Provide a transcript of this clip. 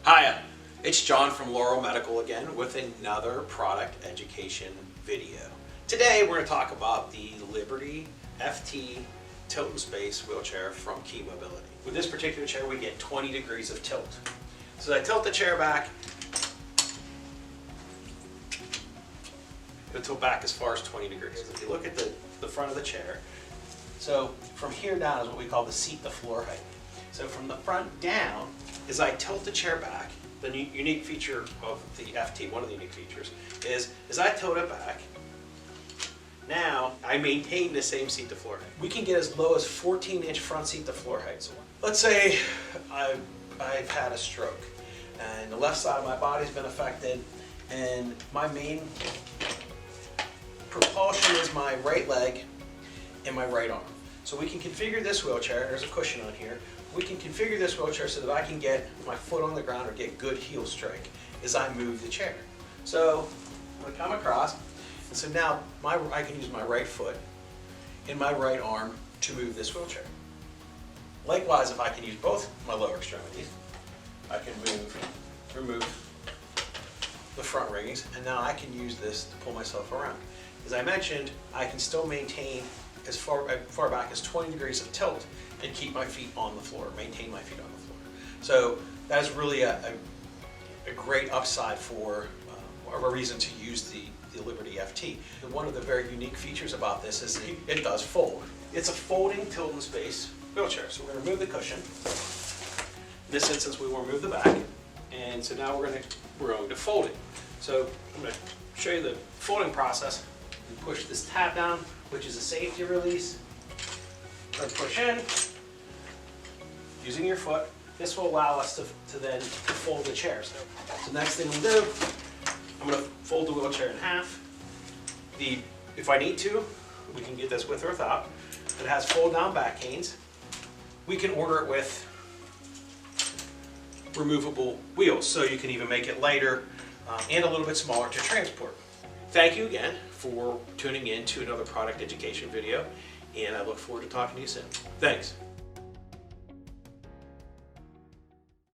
Hiya, it's John from Laurel Medical again with another product education video. Today we're going to talk about the Liberty FT Tilt and Space wheelchair from Key Mobility. With this particular chair we get 20 degrees of tilt. So I tilt the chair back, it'll tilt back as far as 20 degrees. If you look at the front of the chair, so from here down is what we call the seat to floor height. So from the front down, as I tilt the chair back, the unique feature of the FT, one of the unique features, is as I tilt it back, now I maintain the same seat to floor height. We can get as low as 14-inch front seat to floor height. So let's say I've had a stroke and the left side of my body's been affected and my main propulsion is my right leg and my right arm. So we can configure this wheelchair, there's a cushion on here, we can configure this wheelchair so that I can get my foot on the ground or get good heel strike as I move the chair. So I'm going to come across, and so now I can use my right foot and my right arm to move this wheelchair. Likewise, if I can use both my lower extremities, I can remove the front riggings, and now I can use this to pull myself around. As I mentioned, I can still maintain as far back as 20 degrees of tilt and keep my feet on the floor, maintain my feet on the floor. So that is really a great upside for a reason to use the Liberty FT. And one of the very unique features about this is it does fold. It's a folding tilt and space wheelchair. So we're going to remove the cushion. In this instance, we will remove the back, and so now we're going to fold it. So I'm going to show you the folding process. You push this tab down, which is a safety release. Or push in, using your foot. This will allow us to then fold the chair. So the next thing we'll do, I'm going to fold the wheelchair in half. If I need to, we can get this with or without. It has fold down back canes. We can order it with removable wheels, so you can even make it lighter and a little bit smaller to transport. Thank you again for tuning in to another product education video, and I look forward to talking to you soon. Thanks.